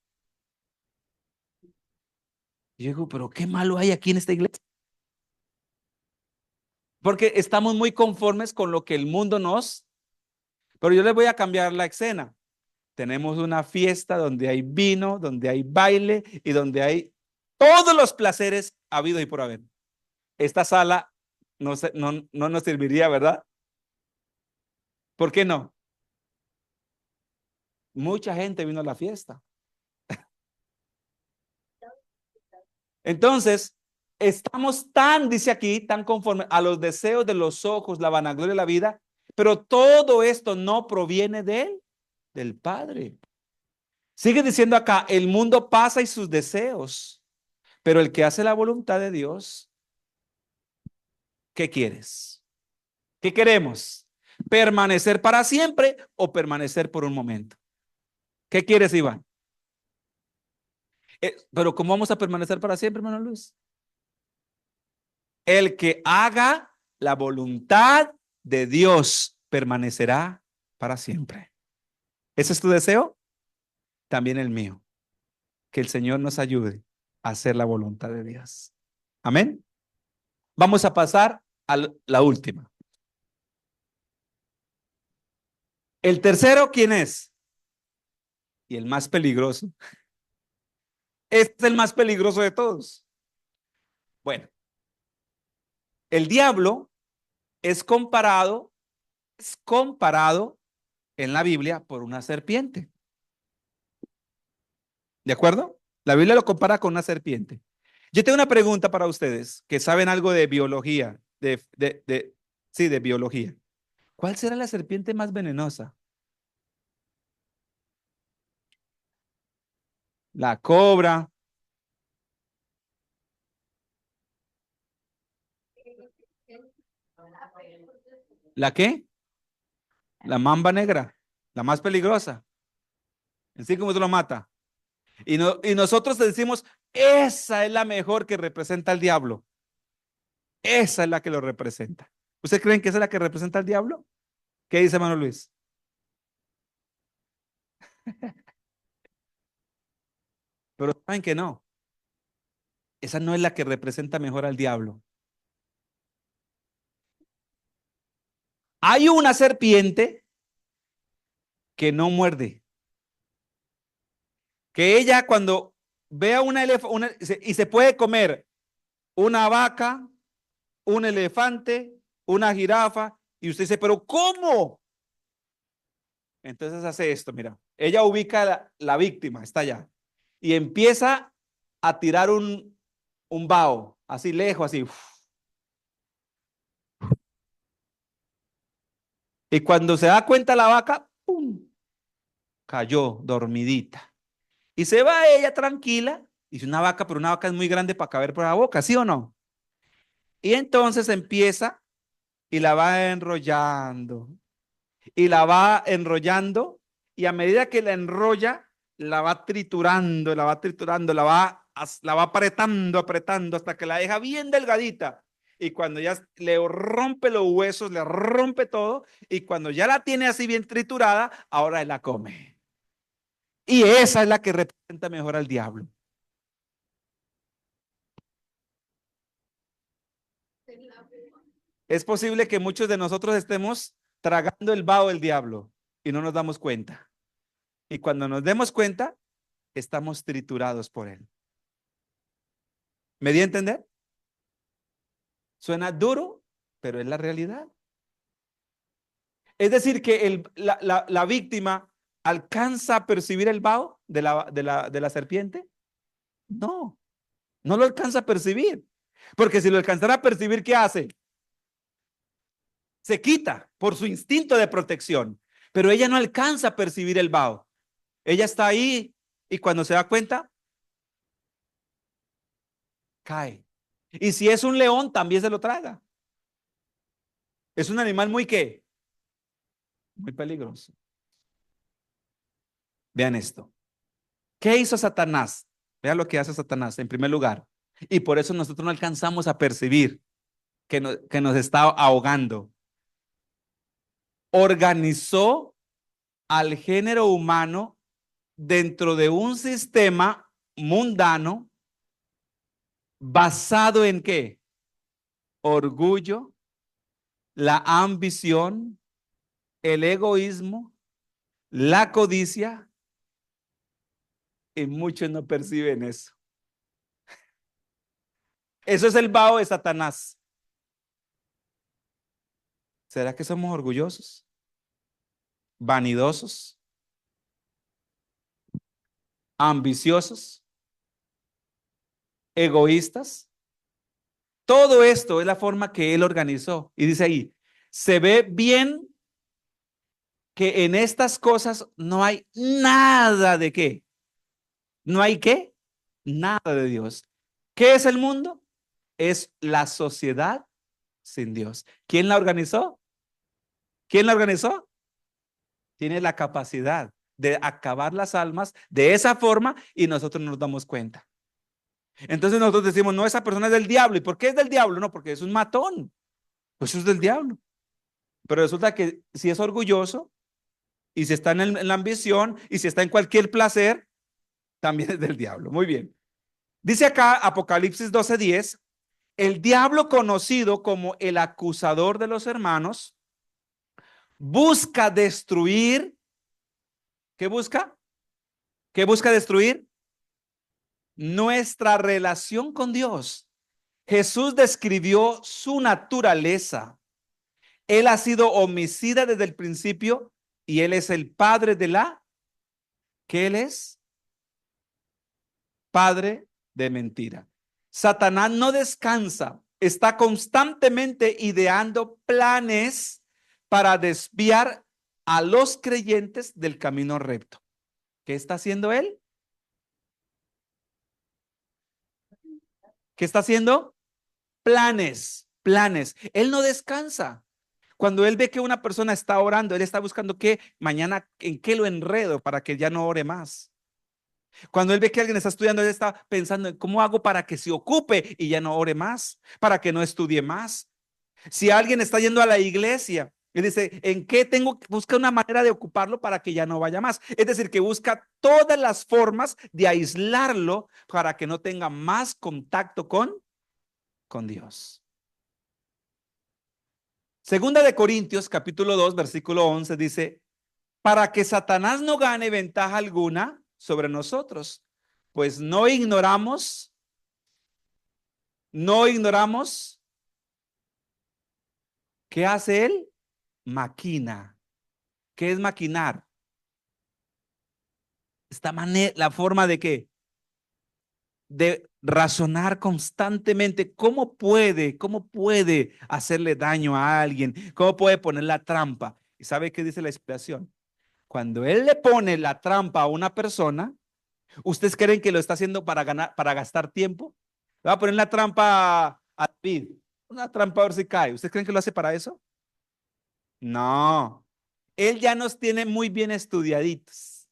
Y yo digo, pero qué malo hay aquí en esta iglesia. Porque estamos muy conformes con lo que el mundo nos... Pero yo les voy a cambiar la escena. Tenemos una fiesta donde hay vino, donde hay baile y donde hay todos los placeres habidos y por haber. Esta sala no nos serviría, ¿verdad? ¿Por qué no? Mucha gente vino a la fiesta. Entonces, estamos tan, dice aquí, tan conformes a los deseos de los ojos, la vanagloria de la vida, pero todo esto no proviene de él, del Padre. Sigue diciendo acá, el mundo pasa y sus deseos, pero el que hace la voluntad de Dios, ¿qué quieres? ¿Qué queremos? ¿Permanecer para siempre o permanecer por un momento? ¿Qué quieres, Iván? Pero ¿cómo vamos a permanecer para siempre, hermano Luis? El que haga la voluntad de Dios permanecerá para siempre. ¿Ese es tu deseo? También el mío. Que el Señor nos ayude a hacer la voluntad de Dios. Amén. Vamos a pasar a la última. El tercero, ¿quién es? Y el más peligroso. Este es el más peligroso de todos. Bueno, el diablo es comparado en la Biblia por una serpiente. ¿De acuerdo? La Biblia lo compara con una serpiente. Yo tengo una pregunta para ustedes que saben algo de biología, sí, de biología. ¿Cuál será la serpiente más venenosa? La cobra. ¿La qué? La mamba negra, la más peligrosa. En sí, ¿cómo se lo mata? Y nosotros decimos, esa es la mejor que representa al diablo. Esa es la que lo representa. ¿Ustedes creen que esa es la que representa al diablo? ¿Qué dice Manuel Luis? Pero saben que no. Esa no es la que representa mejor al diablo. Hay una serpiente que no muerde. Que ella cuando vea una elefante y se puede comer una vaca, un elefante, una jirafa, y usted dice, pero ¿cómo? Entonces hace esto, mira, ella ubica la víctima, está allá, y empieza a tirar un vaho, así lejos, así. Y cuando se da cuenta la vaca, ¡pum! Cayó dormidita. Y se va ella tranquila, dice una vaca, pero una vaca es muy grande para caber por la boca, ¿sí o no? Y entonces empieza y la va enrollando y la va enrollando y a medida que la enrolla, la va triturando, la va triturando, la va apretando, apretando hasta que la deja bien delgadita. Y cuando ya le rompe los huesos, le rompe todo, y cuando ya la tiene así bien triturada, ahora él la come. Y esa es la que representa mejor al diablo. Es posible que muchos de nosotros estemos tragando el vaho del diablo y no nos damos cuenta. Y cuando nos demos cuenta, estamos triturados por él. ¿Me di a entender? Suena duro, pero es la realidad. Es decir, que la víctima alcanza a percibir el vaho de la serpiente. No, no lo alcanza a percibir. Porque si lo alcanzara a percibir, ¿qué hace? Se quita por su instinto de protección. Pero ella no alcanza a percibir el vaho. Ella está ahí y cuando se da cuenta, cae. Y si es un león, también se lo traga. Es un animal muy ¿qué? Muy peligroso. Vean esto. ¿Qué hizo Satanás? Vean lo que hace Satanás en primer lugar. Y por eso nosotros no alcanzamos a percibir. que nos está ahogando. Organizó al género humano dentro de un sistema mundano basado en ¿qué? Orgullo, la ambición, el egoísmo, la codicia, y muchos no perciben eso. Eso es el vaho de Satanás. ¿Será que somos orgullosos, vanidosos, ambiciosos, egoístas? Todo esto es la forma que él organizó. Y dice ahí, se ve bien que en estas cosas no hay nada de qué. ¿No hay qué? Nada de Dios. ¿Qué es el mundo? Es la sociedad sin Dios. ¿Quién la organizó? ¿Quién la organizó? Tiene la capacidad de acabar las almas de esa forma y nosotros no nos damos cuenta. Entonces nosotros decimos, no, esa persona es del diablo. ¿Y por qué es del diablo? No, porque es un matón. Pues eso es del diablo. Pero resulta que si es orgulloso y si está en la ambición y si está en cualquier placer, también es del diablo. Muy bien. Dice acá Apocalipsis 12:10, el diablo conocido como el acusador de los hermanos busca destruir. ¿Qué busca? ¿Qué busca destruir? Nuestra relación con Dios. Jesús describió su naturaleza. Él ha sido homicida desde el principio y él es el padre de la, ¿qué él es? Padre de mentira. Satanás no descansa, está constantemente ideando planes para desviar a los creyentes del camino recto. ¿Qué está haciendo él? ¿Qué está haciendo? Planes, planes. Él no descansa. Cuando él ve que una persona está orando, él está buscando que mañana en qué lo enredo para que ya no ore más. Cuando él ve que alguien está estudiando, él está pensando en cómo hago para que se ocupe y ya no ore más, para que no estudie más. Si alguien está yendo a la iglesia, él dice, ¿en qué tengo que buscar una manera de ocuparlo para que ya no vaya más? Es decir, que busca todas las formas de aislarlo para que no tenga más contacto con Dios. Segunda de Corintios, capítulo 2, versículo 11 dice, para que Satanás no gane ventaja alguna sobre nosotros, pues no ignoramos, ¿qué hace él? Maquina. ¿Qué es maquinar? Esta manera, la forma de qué? De razonar constantemente cómo puede hacerle daño a alguien, cómo puede poner la trampa. ¿Y sabe qué dice la explicación? Cuando él le pone la trampa a una persona, ¿ustedes creen que lo está haciendo para ganar, para gastar tiempo? Le va a poner la trampa a David, una trampa a ver si cae. ¿Ustedes creen que lo hace para eso? No, él ya nos tiene muy bien estudiaditos.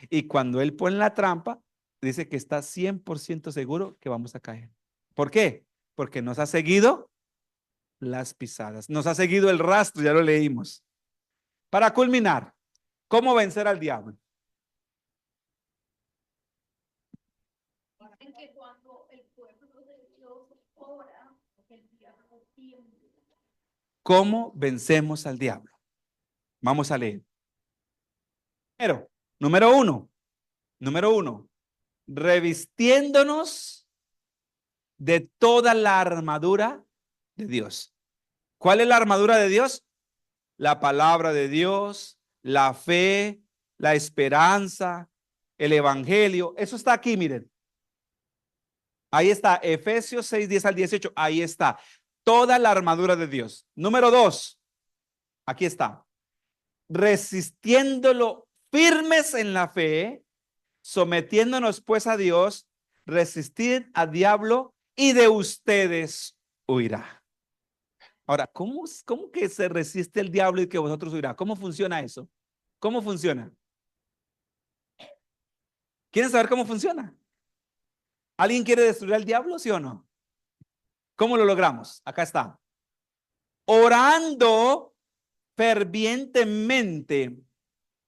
Y cuando él pone la trampa, dice que está 100% seguro que vamos a caer. ¿Por qué? Porque nos ha seguido las pisadas, nos ha seguido el rastro, ya lo leímos. Para culminar, ¿cómo vencer al diablo? ¿Cómo vencemos al diablo? Vamos a leer. Pero, número uno, revistiéndonos de toda la armadura de Dios. ¿Cuál es la armadura de Dios? La palabra de Dios, la fe, la esperanza, el evangelio. Eso está aquí, miren. Ahí está, Efesios 6:10 al 18. Ahí está, toda la armadura de Dios. Número 2, aquí está, resistiéndolo firmes en la fe, sometiéndonos pues a Dios, resistid al diablo y de ustedes huirá. Ahora, ¿cómo que se resiste el diablo y que vosotros huirá? ¿Cómo funciona eso? ¿Cómo funciona? ¿Quieren saber cómo funciona? ¿Alguien quiere destruir al diablo, sí o no? ¿Cómo lo logramos? Acá está. orando fervientemente.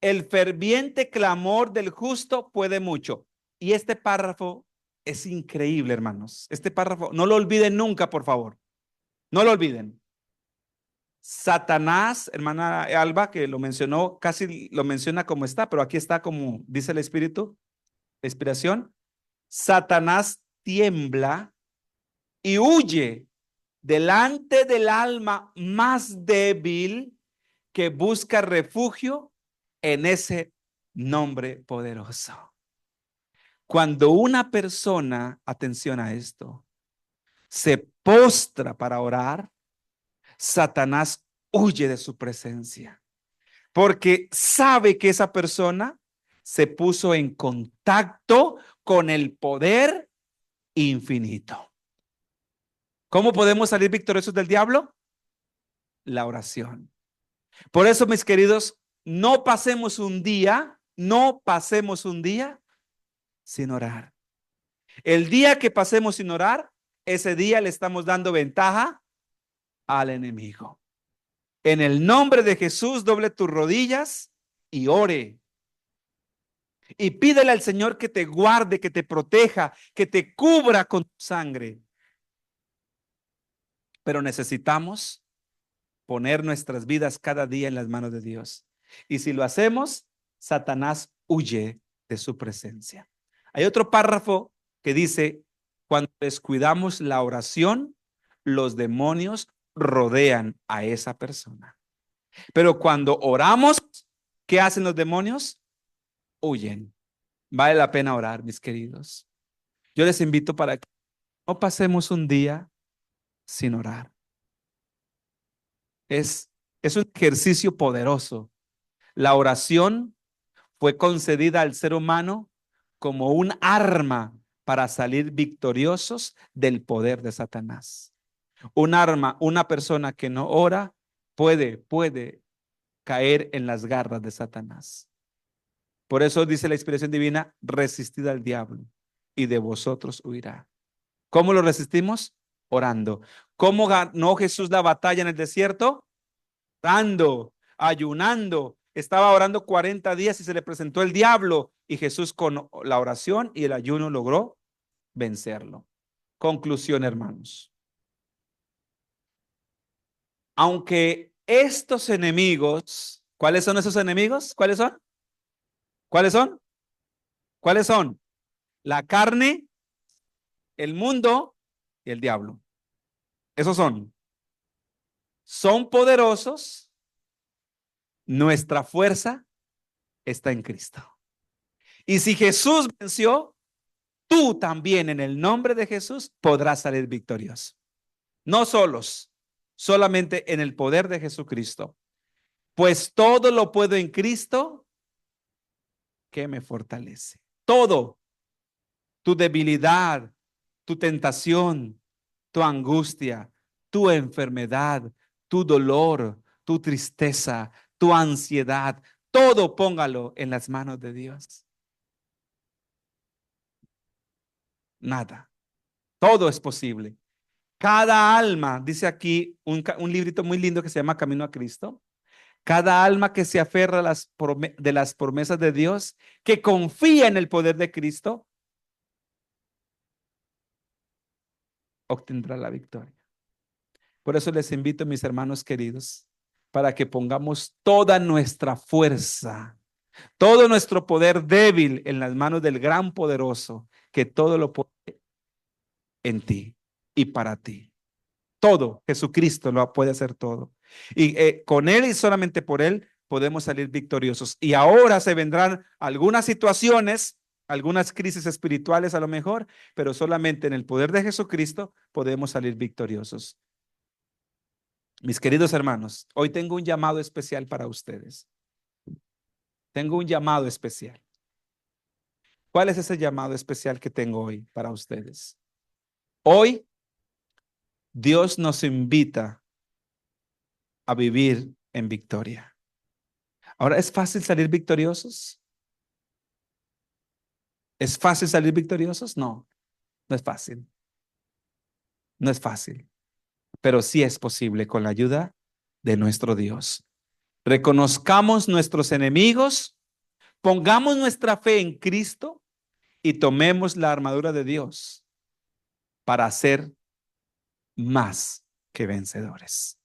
El ferviente clamor del justo puede mucho. Y este párrafo es increíble, hermanos. Este párrafo, no lo olviden nunca, por favor. No lo olviden. Satanás, hermana Alba, que lo mencionó, casi lo menciona como está, pero aquí está como dice el Espíritu, la inspiración. Satanás tiembla y huye delante del alma más débil que busca refugio en ese nombre poderoso. Cuando una persona, atención a esto, se postra para orar, Satanás huye de su presencia, porque sabe que esa persona se puso en contacto con el poder infinito. ¿Cómo podemos salir victoriosos del diablo? La oración. Por eso, mis queridos, no pasemos un día sin orar. El día que pasemos sin orar, ese día le estamos dando ventaja al enemigo. En el nombre de Jesús, doble tus rodillas y ore. Y pídele al Señor que te guarde, que te proteja, que te cubra con tu sangre. Pero necesitamos poner nuestras vidas cada día en las manos de Dios. Y si lo hacemos, Satanás huye de su presencia. Hay otro párrafo que dice, cuando descuidamos la oración, los demonios rodean a esa persona. Pero cuando oramos, ¿qué hacen los demonios? Huyen. Vale la pena orar, mis queridos. Yo les invito para que no pasemos un día sin orar. Es un ejercicio poderoso. La oración fue concedida al ser humano como un arma para salir victoriosos del poder de Satanás. Un arma, una persona que no ora puede caer en las garras de Satanás. Por eso dice la inspiración divina, resistid al diablo y de vosotros huirá. ¿Cómo lo resistimos? Orando. ¿Cómo ganó Jesús la batalla en el desierto? Orando, ayunando. Estaba orando 40 días y se le presentó el diablo y Jesús con la oración y el ayuno logró vencerlo. Conclusión, hermanos. Aunque estos enemigos, ¿cuáles son esos enemigos? ¿Cuáles son? ¿Cuáles son? ¿Cuáles son? La carne, el mundo y el diablo. Esos son poderosos. Nuestra fuerza está en Cristo. Y si Jesús venció, tú también en el nombre de Jesús podrás salir victorioso. No solos, solamente en el poder de Jesucristo. Pues todo lo puedo en Cristo que me fortalece. Todo, tu debilidad, tu tentación, tu angustia, tu enfermedad, tu dolor, tu tristeza, tu ansiedad, todo póngalo en las manos de Dios. Nada, todo es posible. Cada alma, dice aquí un librito muy lindo que se llama Camino a Cristo. Cada alma que se aferra a de las promesas de Dios, que confía en el poder de Cristo, obtendrá la victoria. Por eso les invito, mis hermanos queridos, para que pongamos toda nuestra fuerza, todo nuestro poder débil en las manos del gran poderoso, que todo lo puede en ti y para ti. Todo, Jesucristo lo puede hacer todo. Y con Él y solamente por Él podemos salir victoriosos. Y ahora se vendrán algunas situaciones, algunas crisis espirituales a lo mejor, pero solamente en el poder de Jesucristo podemos salir victoriosos. Mis queridos hermanos, hoy tengo un llamado especial para ustedes. Tengo un llamado especial. ¿Cuál es ese llamado especial que tengo hoy para ustedes? Hoy Dios nos invita a vivir en victoria. Ahora, ¿es fácil salir victoriosos? ¿Es fácil salir victoriosos? No, no es fácil. No es fácil. pero sí es posible con la ayuda de nuestro Dios. Reconozcamos nuestros enemigos, pongamos nuestra fe en Cristo y tomemos la armadura de Dios para ser más que vencedores.